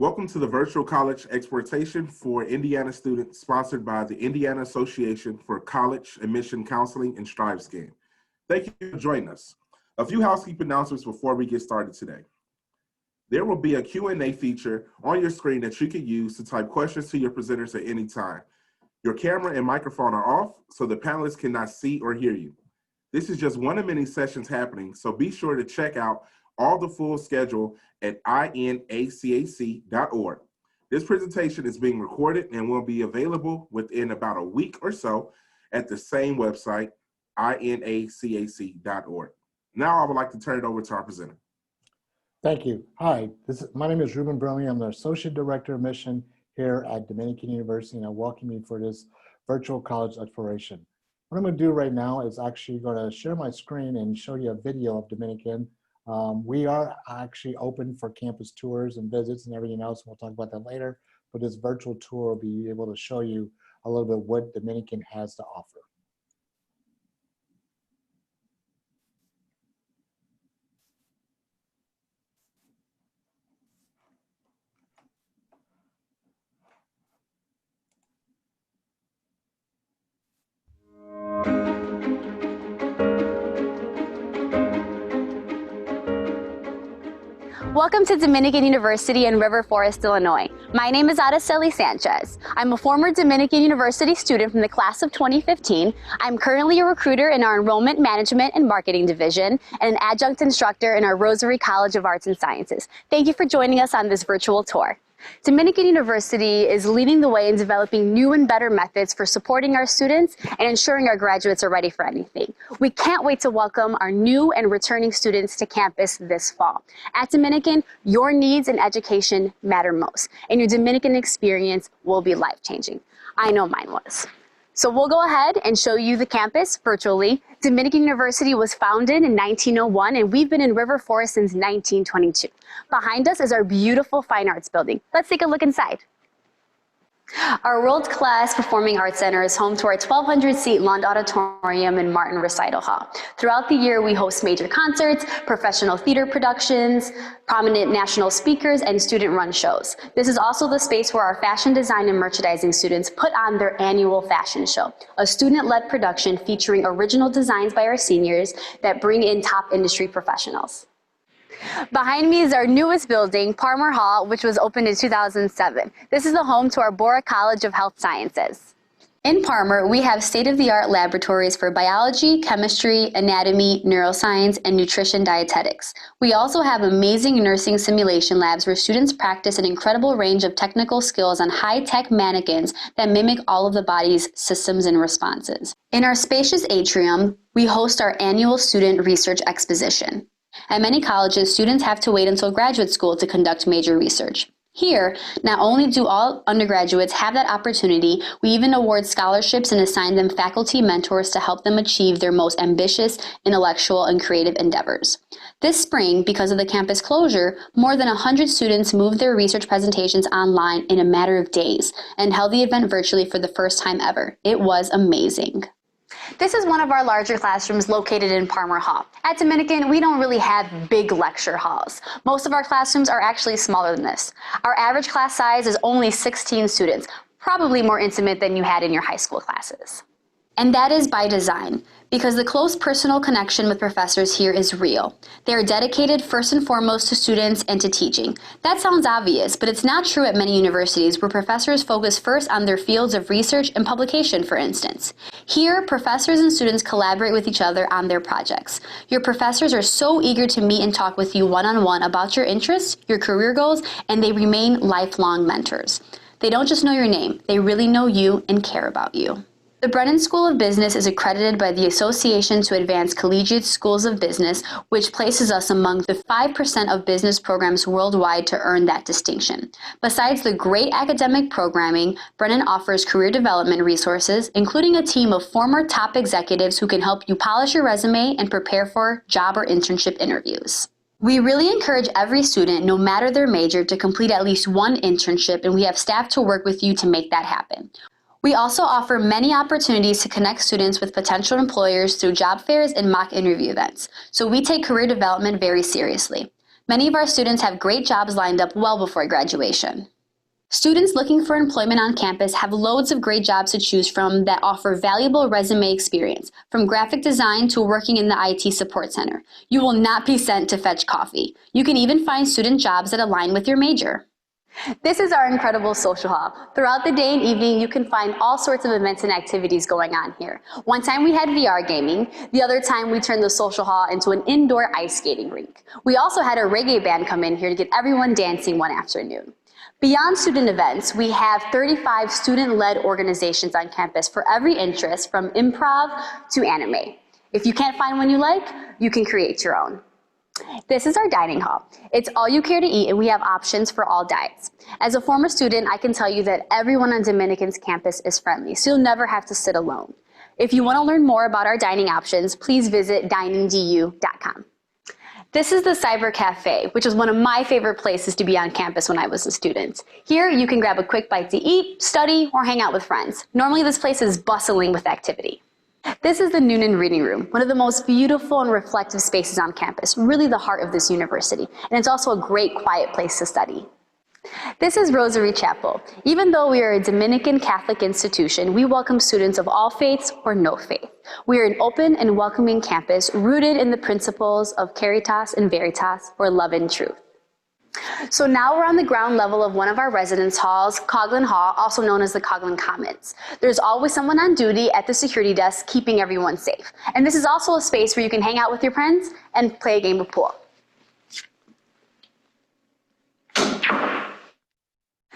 Welcome to the Virtual College Exportation for Indiana Students, sponsored by the Indiana Association for College Admission Counseling and StriveScan. Thank you for joining us. A few housekeeping announcements before we get started today. There will be a Q&A feature on your screen that you can use to type questions to your presenters at any time. Your camera and microphone are off, so the panelists cannot see or hear you. This is just one of many sessions happening, so be sure to check out all the full schedule at InACAC.org. This presentation is being recorded and will be available within about a week or so at the same website, InACAC.org. Now I would like to turn it over to our presenter. Thank you. Hi, my name is Ruben Bromley. I'm the Associate Director of Mission here at Dominican University, and I welcome you for this virtual college exploration. What I'm going to do right now is actually going to share my screen and show you a video of Dominican. We are actually open for campus tours and visits and everything else. We'll talk about that later, but this virtual tour will be able to show you a little bit what Dominican has to offer. Welcome to Dominican University in River Forest, Illinois. My name is Araceli Sanchez. I'm a former Dominican University student from the class of 2015. I'm currently a recruiter in our Enrollment Management and Marketing Division and an adjunct instructor in our Rosary College of Arts and Sciences. Thank you for joining us on this virtual tour. Dominican University is leading the way in developing new and better methods for supporting our students and ensuring our graduates are ready for anything. We can't wait to welcome our new and returning students to campus this fall. At Dominican, your needs and education matter most, and your Dominican experience will be life-changing. I know mine was. So we'll go ahead and show you the campus virtually. Dominican University was founded in 1901, and we've been in River Forest since 1922. Behind us is our beautiful Fine Arts building. Let's take a look inside. Our world-class Performing Arts Center is home to our 1,200-seat Lund Auditorium and Martin Recital Hall. Throughout the year, we host major concerts, professional theater productions, prominent national speakers, and student-run shows. This is also the space where our fashion design and merchandising students put on their annual fashion show, a student-led production featuring original designs by our seniors that bring in top industry professionals. Behind me is our newest building, Palmer Hall, which was opened in 2007. This is the home to our Bora College of Health Sciences. In Palmer, we have state-of-the-art laboratories for biology, chemistry, anatomy, neuroscience, and nutrition dietetics. We also have amazing nursing simulation labs where students practice an incredible range of technical skills on high-tech mannequins that mimic all of the body's systems and responses. In our spacious atrium, we host our annual student research exposition. At many colleges, students have to wait until graduate school to conduct major research. Here, not only do all undergraduates have that opportunity, we even award scholarships and assign them faculty mentors to help them achieve their most ambitious intellectual and creative endeavors. This spring, because of the campus closure, more than 100 students moved their research presentations online in a matter of days and held the event virtually for the first time ever. It was amazing. This is one of our larger classrooms located in Palmer Hall. At Dominican, we don't really have big lecture halls. Most of our classrooms are actually smaller than this. Our average class size is only 16 students, probably more intimate than you had in your high school classes. And that is by design, because the close personal connection with professors here is real. They are dedicated first and foremost to students and to teaching. That sounds obvious, but it's not true at many universities where professors focus first on their fields of research and publication, for instance. Here, professors and students collaborate with each other on their projects. Your professors are so eager to meet and talk with you one-on-one about your interests, your career goals, and they remain lifelong mentors. They don't just know your name, they really know you and care about you. The Brennan School of Business is accredited by the Association to Advance Collegiate Schools of Business, which places us among the 5% of business programs worldwide to earn that distinction. Besides the great academic programming, Brennan offers career development resources, including a team of former top executives who can help you polish your resume and prepare for job or internship interviews. We really encourage every student, no matter their major, to complete at least one internship, and we have staff to work with you to make that happen. We also offer many opportunities to connect students with potential employers through job fairs and mock interview events, so we take career development very seriously. Many of our students have great jobs lined up well before graduation. Students looking for employment on campus have loads of great jobs to choose from that offer valuable resume experience, from graphic design to working in the IT support center. You will not be sent to fetch coffee. You can even find student jobs that align with your major. This is our incredible social hall. Throughout the day and evening, you can find all sorts of events and activities going on here. One time we had VR gaming. The other time we turned the social hall into an indoor ice skating rink. We also had a reggae band come in here to get everyone dancing one afternoon. Beyond student events, we have 35 student-led organizations on campus for every interest, from improv to anime. If you can't find one you like, you can create your own. This is our dining hall. It's all you care to eat, and we have options for all diets. As a former student, I can tell you that everyone on Dominican's campus is friendly, so you'll never have to sit alone. If you want to learn more about our dining options, please visit diningdu.com. This is the Cyber Cafe, which is one of my favorite places to be on campus when I was a student. Here, you can grab a quick bite to eat, study, or hang out with friends. Normally, this place is bustling with activity. This is the Noonan Reading Room, one of the most beautiful and reflective spaces on campus, really the heart of this university, and it's also a great quiet place to study. This is Rosary Chapel. Even though we are a Dominican Catholic institution, we welcome students of all faiths or no faith. We are an open and welcoming campus rooted in the principles of Caritas and Veritas, or love and truth. So now we're on the ground level of one of our residence halls, Coughlin Hall, also known as the Coughlin Commons. There's always someone on duty at the security desk keeping everyone safe. And this is also a space where you can hang out with your friends and play a game of pool.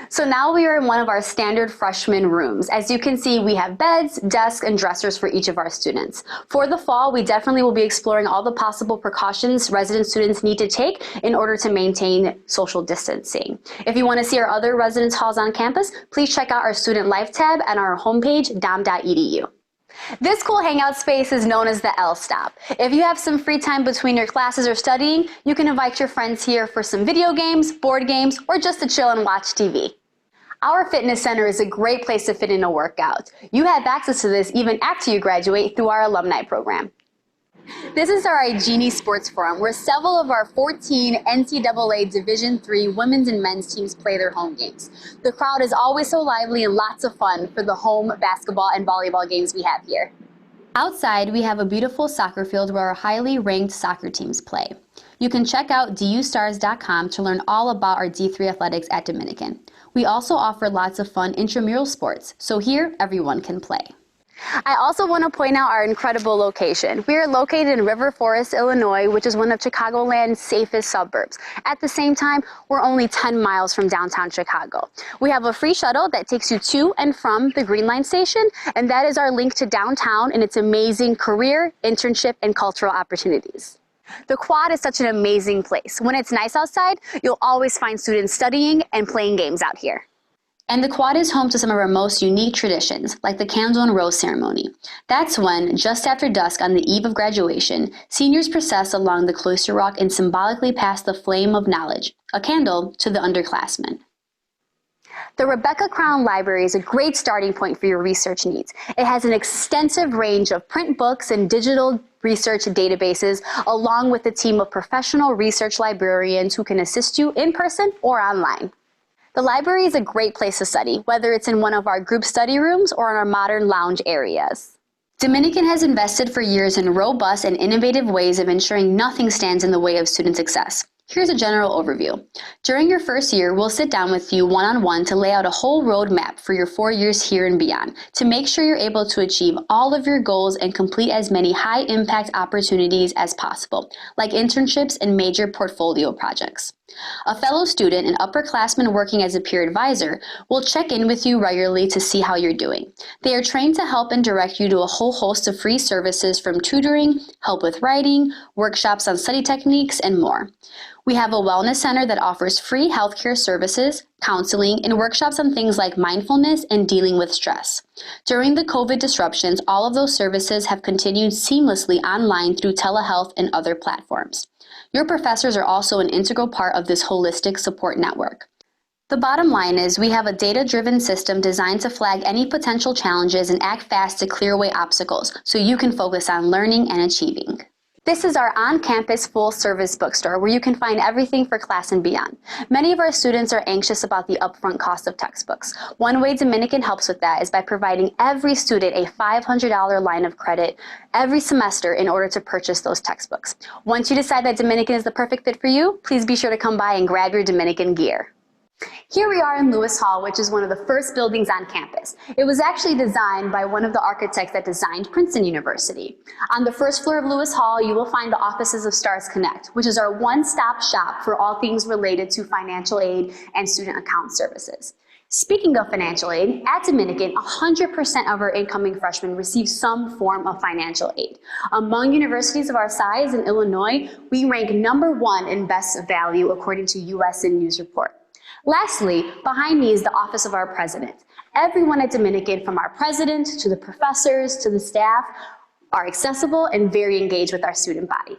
So now we are in one of our standard freshman rooms. As you can see, we have beds, desks, and dressers for each of our students. For the fall, we definitely will be exploring all the possible precautions resident students need to take in order to maintain social distancing. If you want to see our other residence halls on campus, please check out our Student Life tab on our homepage, dom.edu. This cool hangout space is known as the L Stop. If you have some free time between your classes or studying, you can invite your friends here for some video games, board games, or just to chill and watch TV. Our fitness center is a great place to fit in a workout. You have access to this even after you graduate through our alumni program. This is our Igini Sports Forum, where several of our 14 NCAA Division III women's and men's teams play their home games. The crowd is always so lively and lots of fun for the home basketball and volleyball games we have here. Outside, we have a beautiful soccer field where our highly ranked soccer teams play. You can check out dustars.com to learn all about our D3 athletics at Dominican. We also offer lots of fun intramural sports, so here everyone can play. I also want to point out our incredible location. We are located in River Forest, Illinois, which is one of Chicagoland's safest suburbs. At the same time, we're only 10 miles from downtown Chicago. We have a free shuttle that takes you to and from the Green Line station, and that is our link to downtown and its amazing career, internship, and cultural opportunities. The Quad is such an amazing place. When it's nice outside, you'll always find students studying and playing games out here. And the Quad is home to some of our most unique traditions, like the Candle and Rose ceremony. That's when, just after dusk on the eve of graduation, seniors process along the cloister walk and symbolically pass the flame of knowledge, a candle, to the underclassmen. The Rebecca Crown Library is a great starting point for your research needs. It has an extensive range of print books and digital research databases, along with a team of professional research librarians who can assist you in person or online. The library is a great place to study, whether it's in one of our group study rooms or in our modern lounge areas. Dominican has invested for years in robust and innovative ways of ensuring nothing stands in the way of student success. Here's a general overview. During your first year, we'll sit down with you one-on-one to lay out a whole roadmap for your 4 years here and beyond to make sure you're able to achieve all of your goals and complete as many high-impact opportunities as possible, like internships and major portfolio projects. A fellow student and upperclassman working as a peer advisor will check in with you regularly to see how you're doing. They are trained to help and direct you to a whole host of free services from tutoring, help with writing, workshops on study techniques, and more. We have a wellness center that offers free healthcare services, counseling, and workshops on things like mindfulness and dealing with stress. During the COVID disruptions, all of those services have continued seamlessly online through telehealth and other platforms. Your professors are also an integral part of this holistic support network. The bottom line is we have a data-driven system designed to flag any potential challenges and act fast to clear away obstacles so you can focus on learning and achieving. This is our on-campus full-service bookstore where you can find everything for class and beyond. Many of our students are anxious about the upfront cost of textbooks. One way Dominican helps with that is by providing every student a $500 line of credit every semester in order to purchase those textbooks. Once you decide that Dominican is the perfect fit for you, please be sure to come by and grab your Dominican gear. Here we are in Lewis Hall, which is one of the first buildings on campus. It was actually designed by one of the architects that designed Princeton University. On the first floor of Lewis Hall, you will find the offices of Stars Connect, which is our one-stop shop for all things related to financial aid and student account services. Speaking of financial aid, at Dominican, 100% of our incoming freshmen receive some form of financial aid. Among universities of our size in Illinois, we rank #1 in best value according to USN News Report. Lastly, behind me is the office of our president. Everyone at Dominican, from our president to the professors to the staff, are accessible and very engaged with our student body.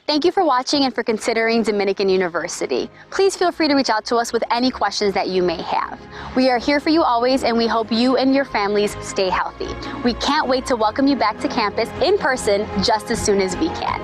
Thank you for watching and for considering Dominican University. Please feel free to reach out to us with any questions that you may have. We are here for you always, and we hope you and your families stay healthy. We can't wait to welcome you back to campus in person just as soon as we can.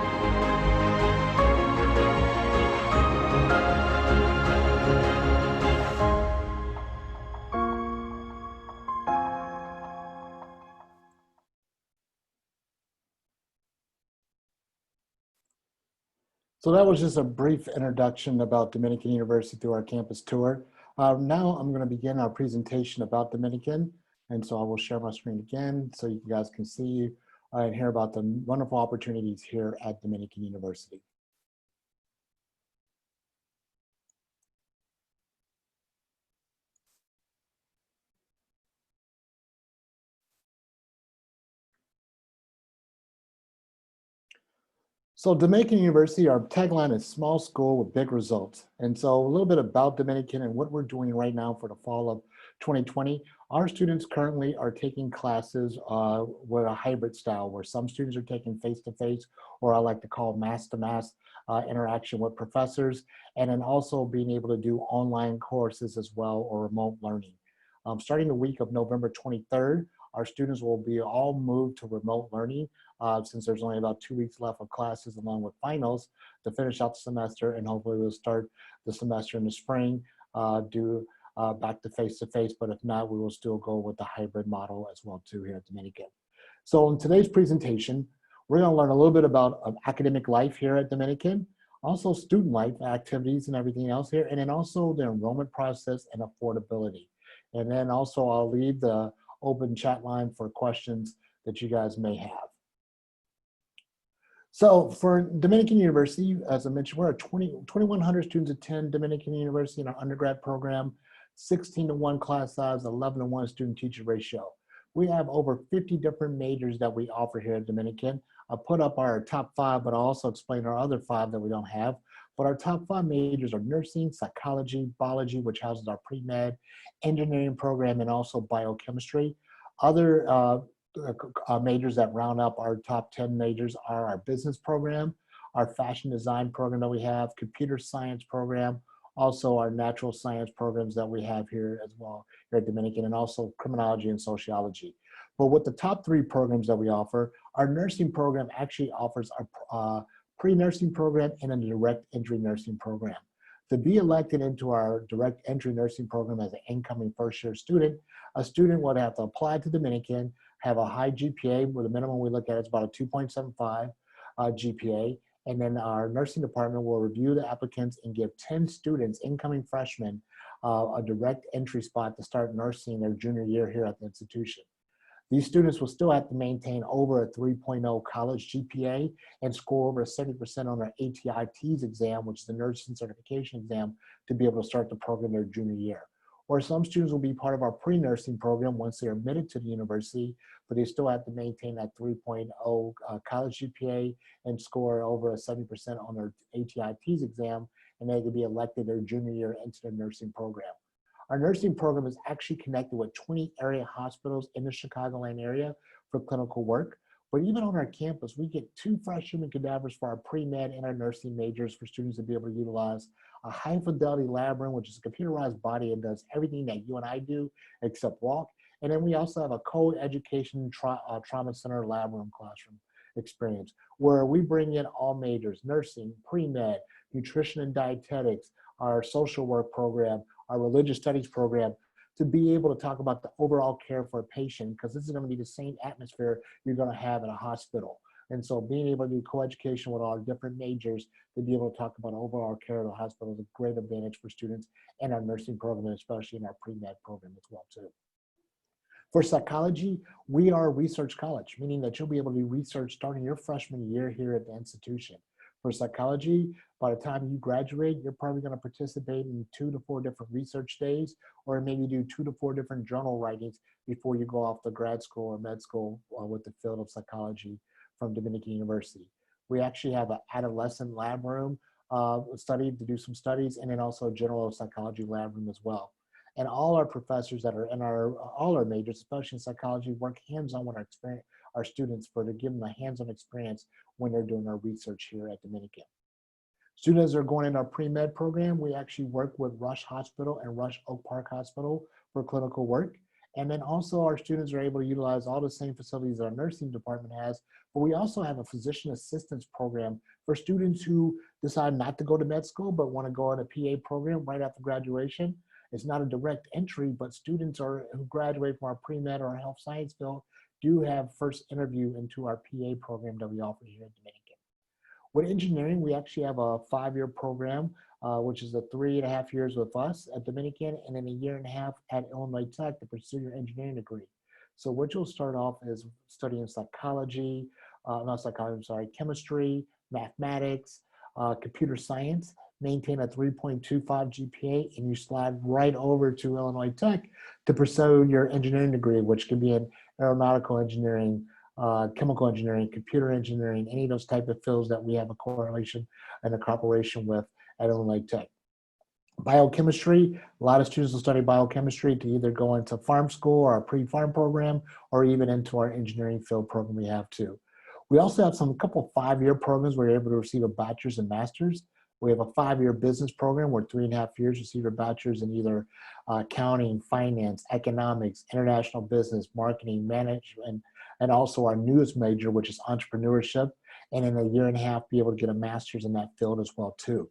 So that was just a brief introduction about Dominican University through our campus tour. Now I'm going to begin our presentation about Dominican. And so I will share my screen again so you guys can see and hear about the wonderful opportunities here at Dominican University. So Dominican University, our tagline is small school with big results. And so a little bit about Dominican and what we're doing right now for the fall of 2020. Our students currently are taking classes with a hybrid style where some students are taking face-to-face, or I like to call mass-to-mass interaction with professors, and then also being able to do online courses as well, or remote learning. Starting the week of November 23rd, our students will be all moved to remote learning since there's only about 2 weeks left of classes along with finals to finish out the semester, and hopefully we'll start the semester in the spring, back to face-to-face, but if not, we will still go with the hybrid model as well too here at Dominican. So in today's presentation, we're gonna learn a little bit about academic life here at Dominican, also student life activities and everything else here, and then also the enrollment process and affordability. And then also I'll leave the open chat line for questions that you guys may have. So for Dominican University, as I mentioned, we're at 2,100 students attend Dominican University in our undergrad program, 16-to-1 class size, 11-to-1 student-teacher ratio. We have over 50 different majors that we offer here at Dominican. I'll put up our top 5, but I'll also explain our other 5 that we don't have. But our top 5 majors are nursing, psychology, biology, which houses our pre-med, engineering program, and also biochemistry. Other majors that round up our top 10 majors are our business program, our fashion design program that we have, computer science program, also our natural science programs that we have here as well here at Dominican, and also criminology and sociology. But with the top 3 programs that we offer, our nursing program actually offers a pre-nursing program and a direct entry nursing program. To be elected into our direct entry nursing program as an incoming first-year student, a student would have to apply to Dominican, have a high GPA, where the minimum we look at is about a 2.75 GPA, and then our nursing department will review the applicants and give 10 students, incoming freshmen, a direct entry spot to start nursing their junior year here at the institution. These students will still have to maintain over a 3.0 college GPA and score over 70% on their ATITs exam, which is the nursing certification exam, to be able to start the program their junior year. Or some students will be part of our pre-nursing program once they're admitted to the university, but they still have to maintain that 3.0 college GPA and score over a 70% on their ATITs exam, and they can be elected their junior year into the nursing program. Our nursing program is actually connected with 20 area hospitals in the Chicagoland area for clinical work. But even on our campus, we get 2 fresh human cadavers for our pre-med and our nursing majors for students to be able to utilize a high fidelity lab room, which is a computerized body and does everything that you and I do except walk. And then we also have a co-education trauma center lab room classroom experience, where we bring in all majors, nursing, pre-med, nutrition and dietetics, our social work program, our religious studies program, to be able to talk about the overall care for a patient, because this is going to be the same atmosphere you're going to have in a hospital. And so being able to do coeducation with all our different majors to be able to talk about overall care at the hospital is a great advantage for students and our nursing program, especially in our pre-med program as well too. For psychology, we are a research college, meaning that you'll be able to do research starting your freshman year here at the institution. For psychology, by the time you graduate, you're probably going to participate in 2 to 4 different research days, or maybe do 2 to 4 different journal writings before you go off to grad school or med school with the field of psychology from Dominican University. We actually have an adolescent lab room study to do some studies, and then also a general psychology lab room as well. And all our professors that are in all our majors, especially in psychology, work hands-on with our students to give them a hands-on experience when they're doing our research here at Dominican. Students that are going in our pre-med program, we actually work with Rush Hospital and Rush Oak Park Hospital for clinical work. And then also our students are able to utilize all the same facilities that our nursing department has, but we also have a physician assistance program for students who decide not to go to med school, but want to go on a PA program right after graduation. It's not a direct entry, but students who graduate from our pre-med or our health science field do have first interview into our PA program that we offer here at Dominican. With engineering, we actually have a 5-year program, which is 3.5 years with us at Dominican, and then 1.5 years at Illinois Tech to pursue your engineering degree. So what you'll start off is studying psychology, chemistry, mathematics, computer science, maintain a 3.25 GPA, and you slide right over to Illinois Tech to pursue your engineering degree, which can be in aeronautical engineering, chemical engineering, computer engineering, any of those type of fields that we have a correlation and a cooperation with at Illinois Tech. Biochemistry, a lot of students will study biochemistry to either go into farm school or a pre-farm program, or even into our engineering field program we have too. We also have a couple 5-year programs where you're able to receive a bachelor's and master's. We have a 5-year business program where 3.5 years receive a bachelor's in either accounting, finance, economics, international business, marketing, management, and also our newest major, which is entrepreneurship, and in 1.5 years be able to get a master's in that field as well too.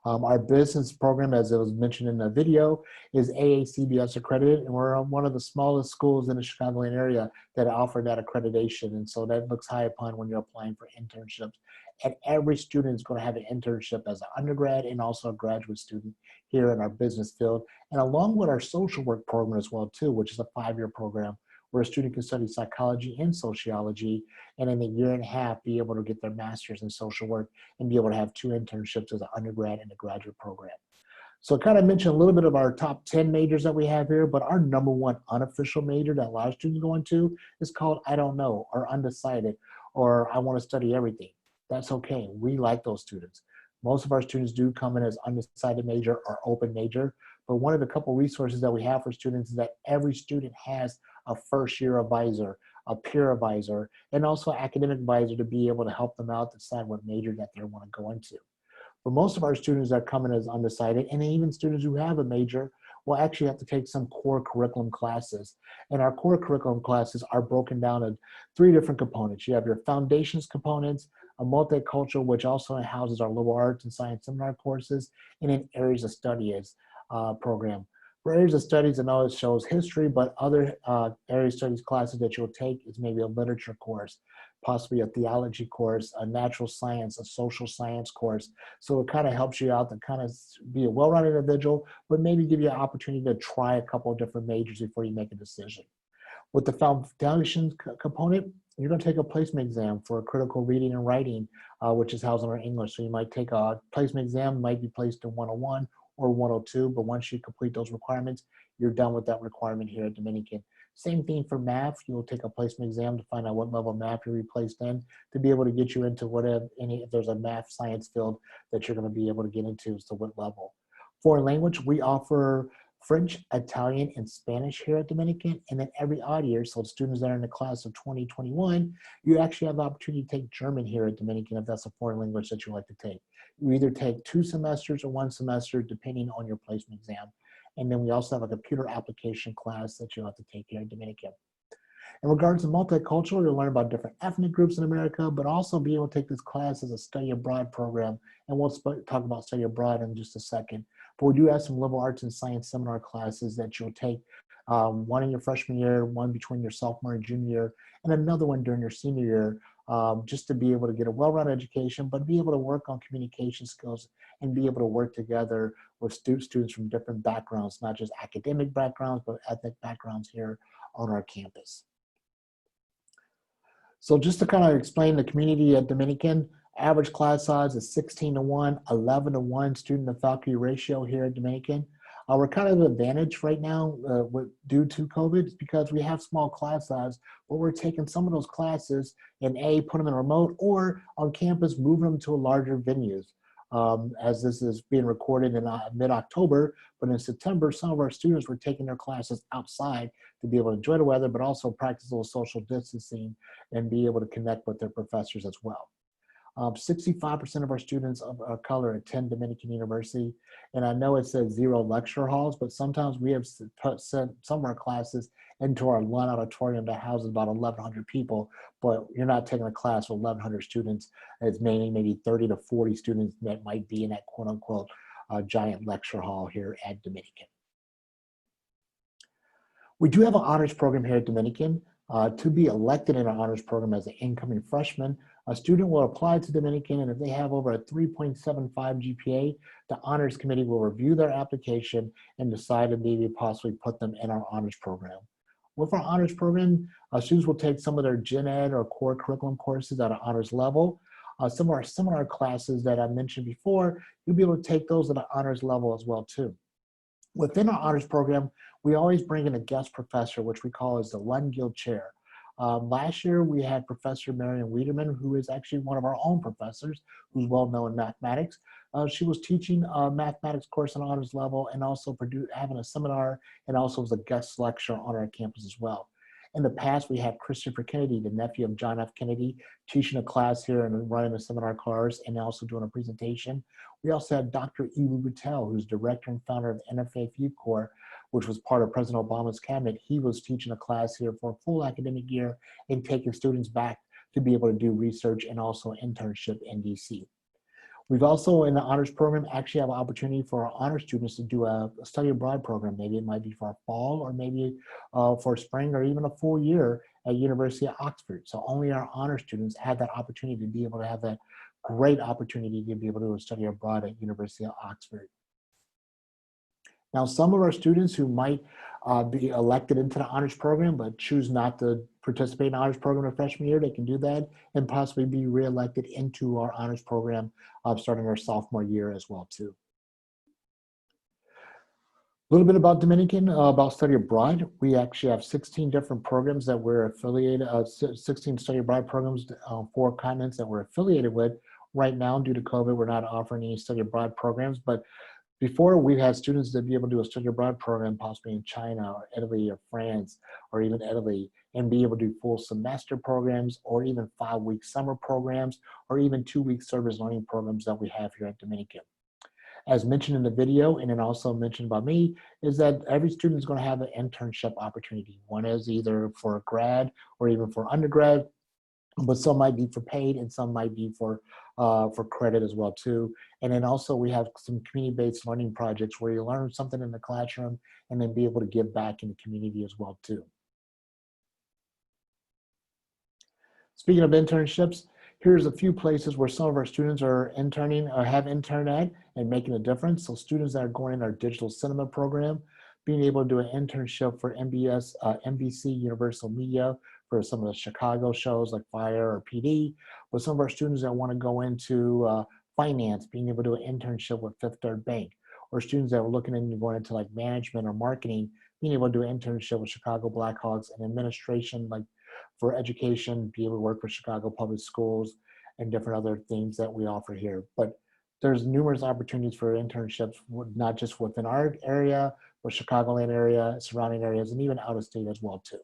Our business program, as it was mentioned in the video, is AACBS accredited, and we're one of the smallest schools in the Chicagoland area that offer that accreditation, and so that looks high upon when you're applying for internships. And every student is going to have an internship as an undergrad and also a graduate student here in our business field, and along with our social work program as well too, which is a 5-year program where a student can study psychology and sociology, and in 1.5 years be able to get their master's in social work and be able to have 2 internships as an undergrad and a graduate program. So I kind of mentioned a little bit of our top 10 majors that we have here, but our #1 unofficial major that a lot of students go into is called I don't know, or undecided, or I want to study everything. That's okay. We like those students. Most of our students do come in as undecided major or open major, but one of the couple resources that we have for students is that every student has a first-year advisor, a peer advisor, and also an academic advisor to be able to help them out to decide what major that they want to go into. For most of our students that come in as undecided, and even students who have a major, will actually have to take some core curriculum classes. And our core curriculum classes are broken down into 3 different components. You have your foundations components, a multicultural, which also houses our liberal arts and science seminar courses, and then areas of studies program. For areas of studies, I know it shows history, but other area studies classes that you'll take is maybe a literature course, possibly a theology course, a natural science, a social science course. So it kind of helps you out to kind of be a well-rounded individual, but maybe give you an opportunity to try a couple of different majors before you make a decision. With the foundations component, you're going to take a placement exam for critical reading and writing, which is housed under English. So you might take a placement exam, might be placed in 101 or 102, but once you complete those requirements, you're done with that requirement here at Dominican. Same thing for math. You'll take a placement exam to find out what level of math you'll be placed in to be able to get you into whatever, if there's a math science field that you're going to be able to get into, so what level. Foreign language, we offer French, Italian, and Spanish here at Dominican, and then every odd year, so students that are in the class of 2021, you actually have the opportunity to take German here at Dominican if that's a foreign language that you like to take. You either take 2 semesters or 1 semester, depending on your placement exam. And then we also have a computer application class that you'll have to take here at Dominican. In regards to multicultural, you'll learn about different ethnic groups in America, but also be able to take this class as a study abroad program. And we'll talk about study abroad in just a second. But we do have some liberal arts and science seminar classes that you'll take, one in your freshman year, one between your sophomore and junior year, and another one during your senior year, just to be able to get a well-rounded education, but be able to work on communication skills and be able to work together with students from different backgrounds, not just academic backgrounds, but ethnic backgrounds here on our campus. So just to kind of explain the community at Dominican, average class size is 16:1, 11:1 student to faculty ratio here at Dominican. We're kind of advantaged right now due to COVID because we have small class size, but we're taking some of those classes and put them in remote or on campus, moving them to larger venues. As this is being recorded in mid-October, but in September, some of our students were taking their classes outside to be able to enjoy the weather, but also practice a little social distancing and be able to connect with their professors as well. 65% of our students of color attend Dominican University, and I know it says 0 lecture halls, but sometimes we have sent some of our classes into our one auditorium that houses about 1,100 people, but you're not taking a class with 1,100 students. It's mainly maybe 30 to 40 students that might be in that quote unquote giant lecture hall here at Dominican. We do have an honors program here at Dominican. To be elected in our honors program as an incoming freshman, a student will apply to Dominican, and if they have over a 3.75 GPA, the honors committee will review their application and decide if maybe possibly put them in our honors program. With our honors program, students will take some of their gen ed or core curriculum courses at an honors level. Some of our seminar classes that I mentioned before, you'll be able to take those at an honors level as well too. Within our honors program, we always bring in a guest professor, which we call as the Lund-Gill Chair. Last year, we had Professor Marion Wiederman, who is actually one of our own professors, who's well known in mathematics. She was teaching a mathematics course on honors level and also having a seminar and also was a guest lecturer on our campus as well. In the past, we had Christopher Kennedy, the nephew of John F. Kennedy, teaching a class here and running a seminar course and also doing a presentation. We also had Dr. Ewu Butel, who's director and founder of the Interfaith Youth Corps, which was part of President Obama's cabinet. He was teaching a class here for a full academic year and taking students back to be able to do research and also internship in DC. We've also, in the honors program, actually have an opportunity for our honor students to do a study abroad program. Maybe it might be for a fall or maybe for spring or even a full year at University of Oxford. So only our honor students have that opportunity to be able to have that great opportunity to be able to study abroad at University of Oxford. Now, some of our students who might be elected into the honors program but choose not to participate in the honors program their freshman year, they can do that and possibly be reelected into our honors program starting our sophomore year as well too. A little bit about Dominican, about study abroad. We actually have 16 different programs that we're affiliated, 16 study abroad programs, 4 continents that we're affiliated with. Right now, due to COVID, we're not offering any study abroad programs, but before, we've had students that be able to do a study abroad program, possibly in China or Italy or France or even Italy, and be able to do full semester programs or even 5-week summer programs or even 2-week service learning programs that we have here at Dominican. As mentioned in the video, and then also mentioned by me, is that every student is going to have an internship opportunity. One is either for grad or even for undergrad, but some might be for paid and some might be for credit as well too. And then also we have some community-based learning projects where you learn something in the classroom and then be able to give back in the community as well too. Speaking of internships, here's a few places where some of our students are interning or have interned at and making a difference. So students that are going in our digital cinema program, being able to do an internship for NBC Universal Media for some of the Chicago shows like Fire or PD, but some of our students that want to go into finance, being able to do an internship with Fifth Third Bank, or students that are looking into going into like management or marketing, being able to do an internship with Chicago Blackhawks and administration, like for education, be able to work for Chicago Public Schools and different other things that we offer here. But there's numerous opportunities for internships, not just within our area, but Chicagoland area, surrounding areas, and even out of state as well too.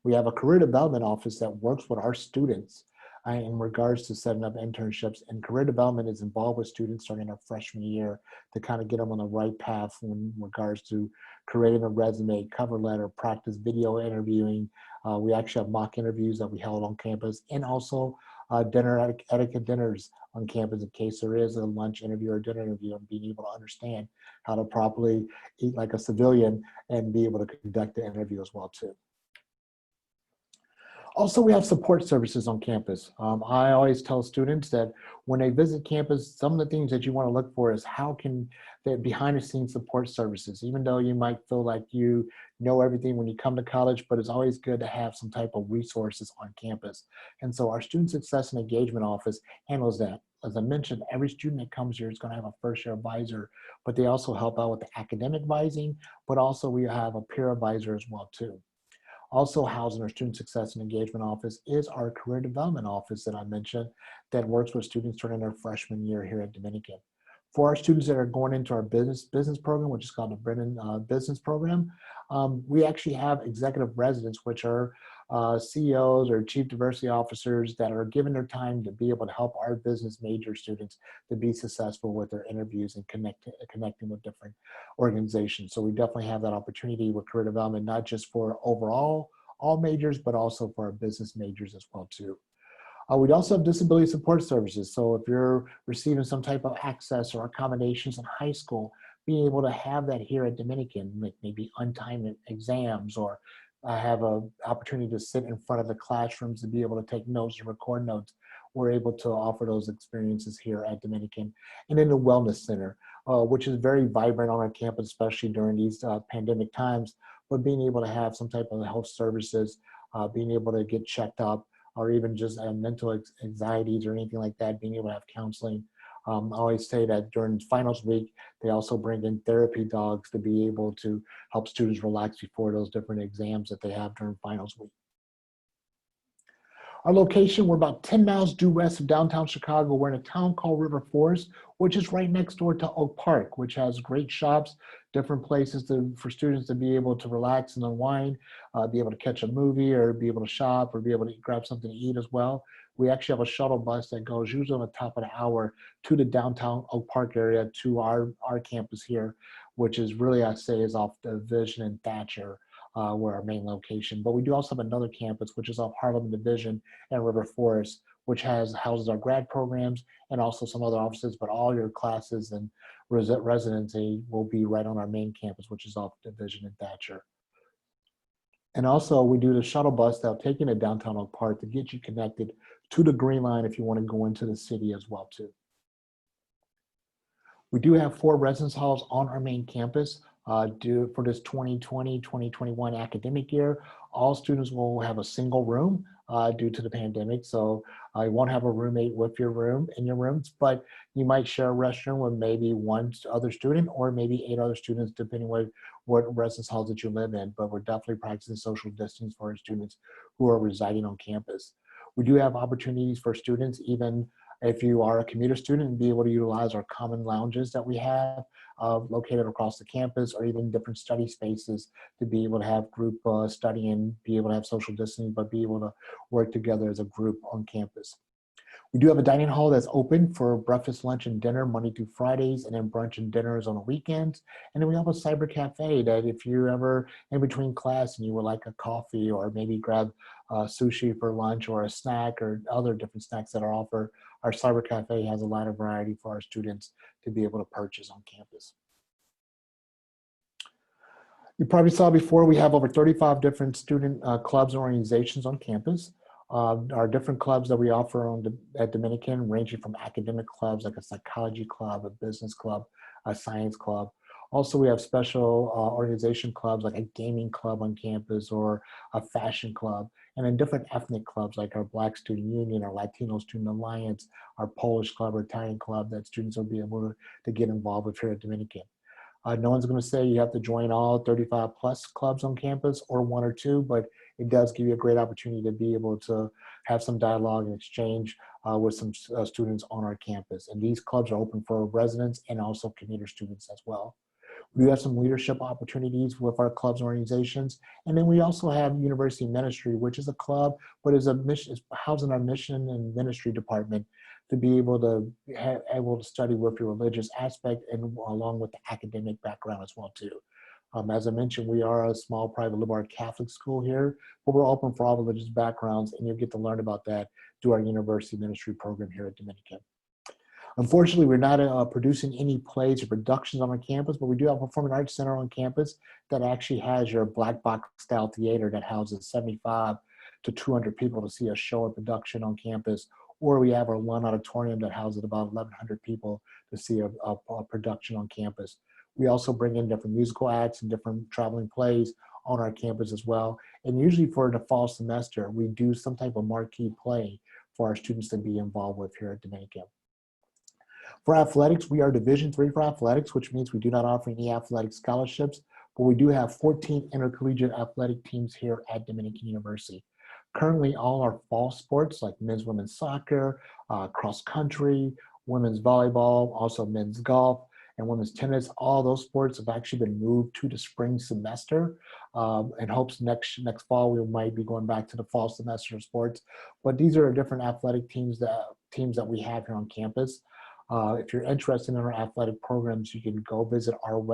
We have a career development office that works with our students in regards to setting up internships, and career development is involved with students starting their freshman year to kind of get them on the right path in regards to creating a resume, cover letter, practice video interviewing. We actually have mock interviews that we held on campus, and also dinner etiquette dinners on campus in case there is a lunch interview or dinner interview, and being able to understand how to properly eat like a civilian and be able to conduct the interview as well too. Also, we have support services on campus. I always tell students that when they visit campus, some of the things that you want to look for is how can the behind the scenes support services, even though you might feel like you know everything when you come to college, but it's always good to have some type of resources on campus. And so our Student Success and Engagement Office handles that. As I mentioned, every student that comes here is going to have a first year advisor, but they also help out with the academic advising, but also we have a peer advisor as well too. Also housed in our Student Success and Engagement Office is our Career Development Office that I mentioned that works with students during their freshman year here at Dominican. For our students that are going into our business program, which is called the Brennan Business Program, we actually have executive residents, which are CEOs or chief diversity officers that are given their time to be able to help our business major students to be successful with their interviews and connecting with different organizations. So we definitely have that opportunity with career development, not just for overall all majors, but also for our business majors as well too. We also have disability support services. So if you're receiving some type of access or accommodations in high school, being able to have that here at Dominican, like maybe untimed exams, or have an opportunity to sit in front of the classrooms to be able to take notes and record notes, we're able to offer those experiences here at Dominican. And then the Wellness Center, which is very vibrant on our campus, especially during these pandemic times, but being able to have some type of health services, being able to get checked up, or even just mental anxieties or anything like that, being able to have counseling. I always say that during finals week, they also bring in therapy dogs to be able to help students relax before those different exams that they have during finals week. Our location, we're about 10 miles due west of downtown Chicago. We're in a town called River Forest, which is right next door to Oak Park, which has great shops, different places for students to be able to relax and unwind, be able to catch a movie or be able to shop or be able to grab something to eat as well. We actually have a shuttle bus that goes usually on the top of the hour to the downtown Oak Park area to our campus here, which is really, I'd say, is off Division and Thatcher. We're our main location. But we do also have another campus, which is off Harlem Division and River Forest, which houses our grad programs and also some other offices, but all your classes and residency will be right on our main campus, which is off Division and Thatcher. And also we do the shuttle bus that'll take you to downtown Oak Park to get you connected to the Green Line if you want to go into the city as well too. We do have 4 residence halls on our main campus. For this 2020-2021 academic year, all students will have a single room due to the pandemic. So you won't have a roommate with your room in your rooms, but you might share a restroom with maybe 1 other student or maybe 8 other students, depending on what residence halls that you live in. But we're definitely practicing social distance for our students who are residing on campus. We do have opportunities for students, even if you are a commuter student, and be able to utilize our common lounges that we have located across the campus, or even different study spaces to be able to have group study and be able to have social distancing, but be able to work together as a group on campus. We do have a dining hall that's open for breakfast, lunch, and dinner Monday through Fridays, and then brunch and dinners on the weekends. And then we have a cyber cafe that if you're ever in between class and you would like a coffee or maybe grab sushi for lunch or a snack or other different snacks that are offered, our cyber cafe has a lot of variety for our students to be able to purchase on campus. You probably saw before, we have over 35 different student clubs and organizations on campus. Our different clubs that we offer at Dominican, ranging from academic clubs like a psychology club, a business club, a science club. Also, we have special organization clubs like a gaming club on campus or a fashion club, and then different ethnic clubs like our Black Student Union, our Latino Student Alliance, our Polish club, or Italian club that students will be able to get involved with here at Dominican. No one's going to say you have to join all 35 plus clubs on campus or 1 or 2, but it does give you a great opportunity to be able to have some dialogue and exchange with some students on our campus. And these clubs are open for residents and also commuter students as well. We do have some leadership opportunities with our clubs and organizations. And then we also have University Ministry, which is a club, but is a mission, is housed in our mission and ministry department to be able to study with your religious aspect and along with the academic background as well too. As I mentioned, we are a small private liberal arts Catholic school here, but we're open for all religious backgrounds, and you'll get to learn about that through our university ministry program here at Dominican. Unfortunately, we're not producing any plays or productions on our campus, but we do have a performing arts center on campus that actually has your black box style theater that houses 75 to 200 people to see a show or production on campus. Or we have our Lund Auditorium that houses about 1,100 people to see a production on campus. We also bring in different musical acts and different traveling plays on our campus as well. And usually for the fall semester, we do some type of marquee play for our students to be involved with here at Dominican. For athletics, we are Division III for athletics, which means we do not offer any athletic scholarships, but we do have 14 intercollegiate athletic teams here at Dominican University. Currently, all our fall sports like men's, women's soccer, cross country, women's volleyball, also men's golf, and women's tennis, all those sports have actually been moved to the spring semester. In hopes next fall we might be going back to the fall semester of sports. But these are different athletic teams that we have here on campus. If you're interested in our athletic programs, you can go visit our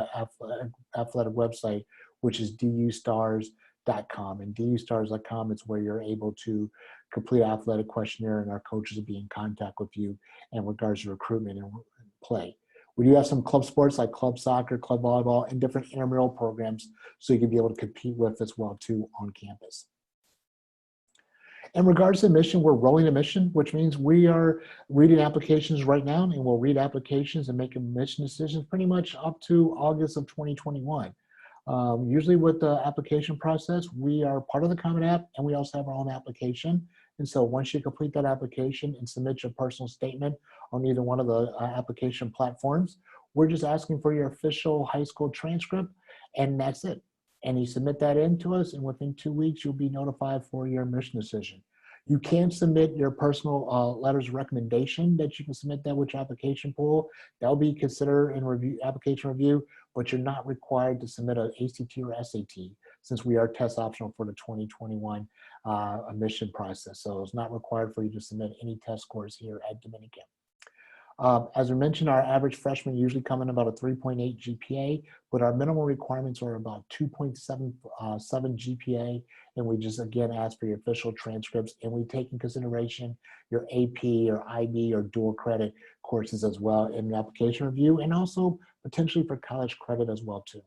athletic website, which is dustars.com. And dustars.com is where you're able to complete an athletic questionnaire, and our coaches will be in contact with you in regards to recruitment and play. We do have some club sports like club soccer, club volleyball, and different intramural programs, so you can be able to compete with as well too on campus. In regards to admission, we're rolling admission, which means we are reading applications right now, and we'll read applications and make admission decisions pretty much up to August of 2021. Usually with the application process, we are part of the Common App, and we also have our own application. And so once you complete that application and submit your personal statement on either one of the application platforms, we're just asking for your official high school transcript, and that's it. And you submit that in to us, and within 2 weeks, you'll be notified for your admission decision. You can submit your personal letters of recommendation that you can submit that with your application pool. That'll be considered in review, application review, but you're not required to submit an ACT or SAT since we are test optional for the 2021 admission process. So it's not required for you to submit any test scores here at Dominican. As we mentioned, our average freshmen usually come in about a 3.8 GPA, but our minimum requirements are about 2.77 GPA. And we just, again, ask for your official transcripts, and we take in consideration your AP or IB or dual credit courses as well in the application review, and also potentially for college credit as well too.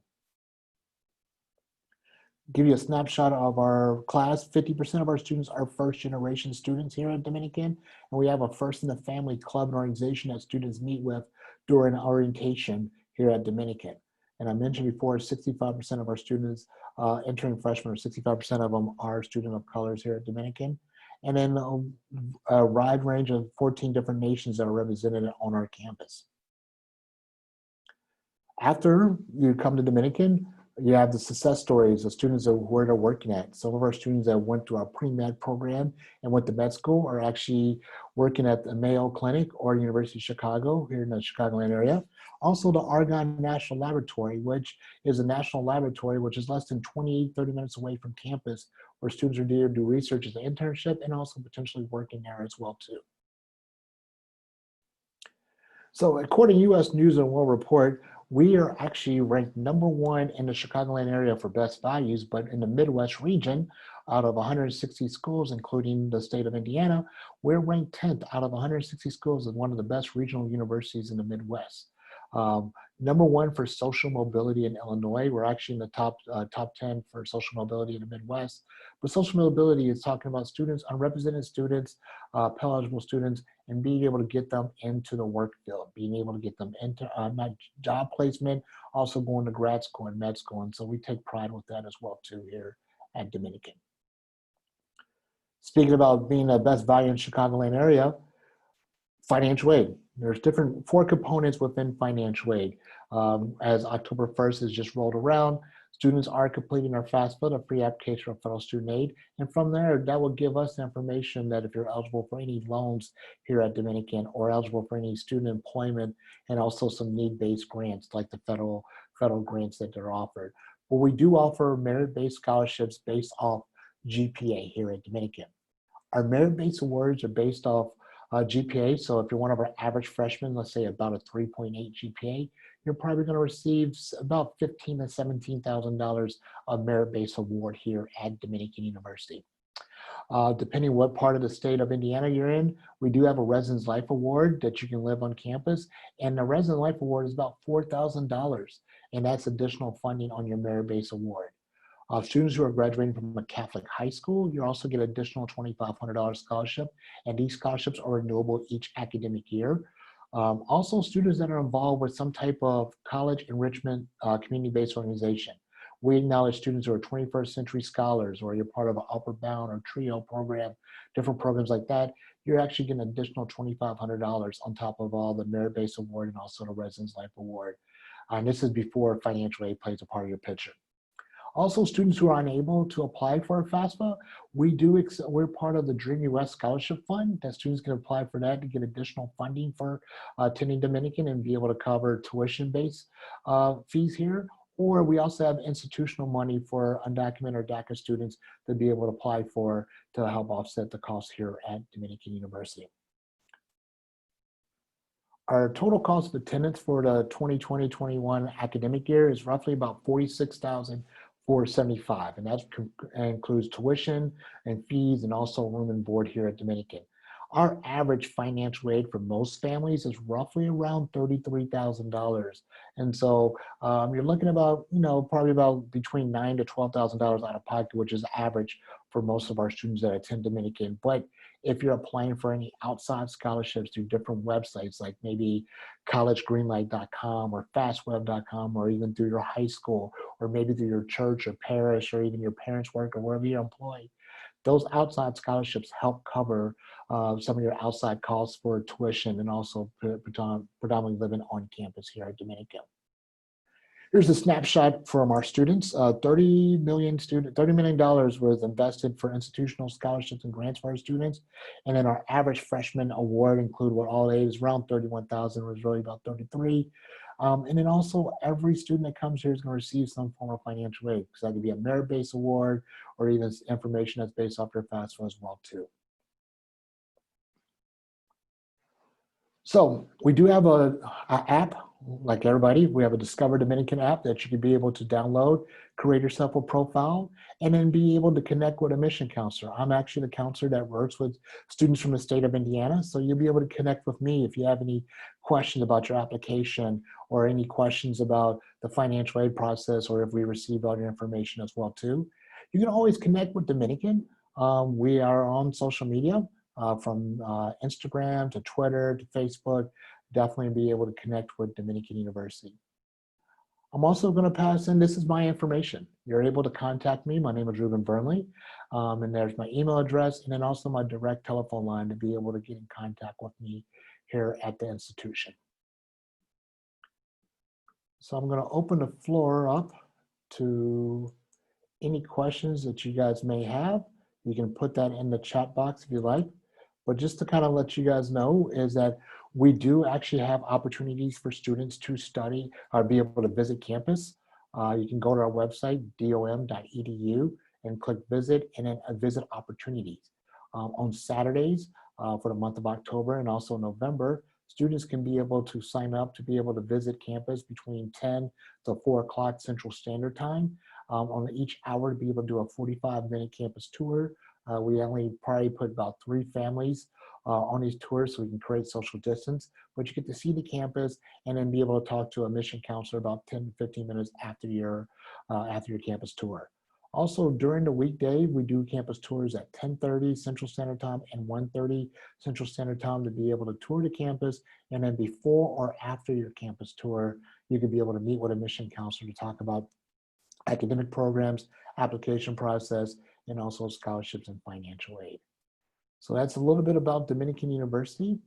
Give you a snapshot of our class. 50% of our students are first generation students here at Dominican, and we have a first in the family club and organization that students meet with during orientation here at Dominican. And I mentioned before, 65% of our students entering freshmen, or 65% of them are student of colors here at Dominican. And then a wide range of 14 different nations that are represented on our campus. After you come to Dominican, you have the success stories of students of where they're working at. Some of our students that went to our pre-med program and went to med school are actually working at the Mayo Clinic or University of Chicago here in the Chicagoland area. Also the Argonne National Laboratory, which is a national laboratory which is less than 30 minutes away from campus, where students are there to do research as an internship and also potentially working there as well too. So according to U.S. News and World Report, we are actually ranked #1 in the Chicagoland area for best values, but in the Midwest region, out of 160 schools, including the state of Indiana, we're ranked 10th out of 160 schools as one of the best regional universities in the Midwest. #1 for social mobility in Illinois. We're actually in the top 10 for social mobility in the Midwest. But social mobility is talking about students, unrepresented students, Pell eligible students, and being able to get them into the work field, being able to get them into not job placement, also going to grad school and med school. And so we take pride with that as well too here at Dominican. Speaking about being the best value in Chicagoland area, financial aid. There's 4 components within financial aid. As October 1st has just rolled around, students are completing our FAFSA, a free application for federal student aid. And from there, that will give us information that if you're eligible for any loans here at Dominican or eligible for any student employment, and also some need-based grants like the federal federal grants that are offered. But we do offer merit-based scholarships based off GPA here at Dominican. Our merit-based awards are based off GPA. So if you're one of our average freshmen, let's say about a 3.8 GPA, you're probably going to receive about $15,000 to $17,000 of merit-based award here at Dominican University. Depending what part of the state of Indiana you're in, we do have a Residence Life Award that you can live on campus. And the Residence Life Award is about $4,000. And that's additional funding on your merit-based award. Students who are graduating from a Catholic high school, you also get additional $2,500 scholarship. And these scholarships are renewable each academic year. Also, students that are involved with some type of college enrichment community-based organization. We acknowledge students who are 21st century scholars, or you're part of an Upward Bound or TRIO program, different programs like that. You're actually getting an additional $2,500 on top of all the merit-based award and also the Residence Life Award. And this is before financial aid plays a part of your picture. Also, students who are unable to apply for a FAFSA, we're part of the Dream US Scholarship Fund, that students can apply for that to get additional funding for attending Dominican and be able to cover tuition-based fees here. Or we also have institutional money for undocumented or DACA students to be able to apply for to help offset the costs here at Dominican University. Our total cost of attendance for the 2020-21 academic year is roughly about $46,475, and that includes tuition and fees and also room and board here at Dominican. Our average financial aid for most families is roughly around $33,000. And so you're looking about, probably about between $9,000 to $12,000 out of pocket, which is average for most of our students that attend Dominican. But if you're applying for any outside scholarships through different websites, like maybe collegegreenlight.com or fastweb.com, or even through your high school, or maybe through your church or parish, or even your parents' work or wherever you're employed, those outside scholarships help cover some of your outside costs for tuition and also predominantly living on campus here at Dominican. Here's a snapshot from our students. $30 million was invested for institutional scholarships and grants for our students. And then our average freshman award include what all aid is around 31,000, was really about 33. And then also every student that comes here is going to receive some form of financial aid. So that could be a merit-based award or even information that's based off their FAFSA as well too. So we do have an app, like everybody. We have a Discover Dominican app that you can be able to download, create yourself a profile, and then be able to connect with a mission counselor. I'm actually the counselor that works with students from the state of Indiana, so you'll be able to connect with me if you have any questions about your application or any questions about the financial aid process, or if we receive all your information as well too. You can always connect with Dominican. We are on social media. From Instagram to Twitter to Facebook, definitely be able to connect with Dominican University. I'm also going to pass in, this is my information. You're able to contact me. My name is Ruben Burnley, and there's my email address, and then also my direct telephone line to be able to get in contact with me here at the institution. So I'm going to open the floor up to any questions that you guys may have. You can put that in the chat box if you like. But just to kind of let you guys know is that we do actually have opportunities for students to study or be able to visit campus. You can go to our website, dom.edu, and click visit, and then visit opportunities. On Saturdays for the month of October and also November, students can be able to sign up to be able to visit campus between 10 to 4 o'clock Central Standard Time. On each hour to be able to do a 45-minute campus tour. We only probably put about 3 families on these tours so we can create social distance, but you get to see the campus and then be able to talk to a mission counselor about 10 to 15 minutes after your campus tour. Also, during the weekday, we do campus tours at 10:30 Central Standard Time and 1:30 Central Standard Time to be able to tour the campus, and then before or after your campus tour, you could be able to meet with a mission counselor to talk about academic programs, application process, and also scholarships and financial aid. So that's a little bit about Dominican University.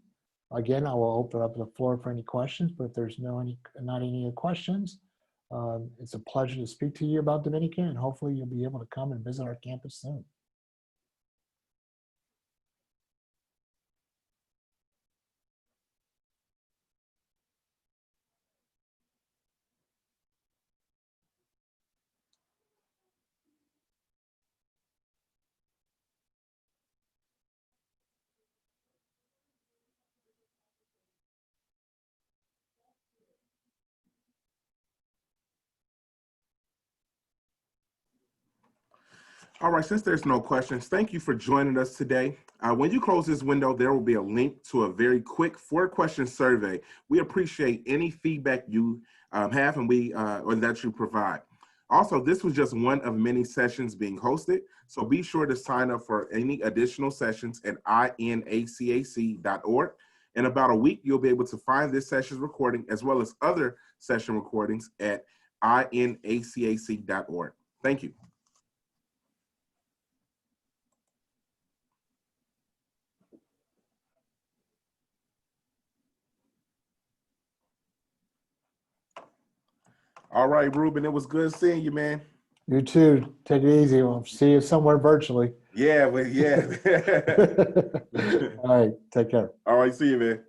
Again, I will open up the floor for any questions, but if there's not any questions, it's a pleasure to speak to you about Dominican, and hopefully you'll be able to come and visit our campus soon. All right, since there's no questions, thank you for joining us today. When you close this window, there will be a link to a very quick 4-question survey. We appreciate any feedback you have or that you provide. Also, this was just one of many sessions being hosted, so be sure to sign up for any additional sessions at InACAC.org. In about a week, you'll be able to find this session's recording as well as other session recordings at InACAC.org. Thank you. All right, Ruben, it was good seeing you, man. You too. Take it easy. We'll see you somewhere virtually. Yeah, well, yeah. All right. Take care. All right, see you, man.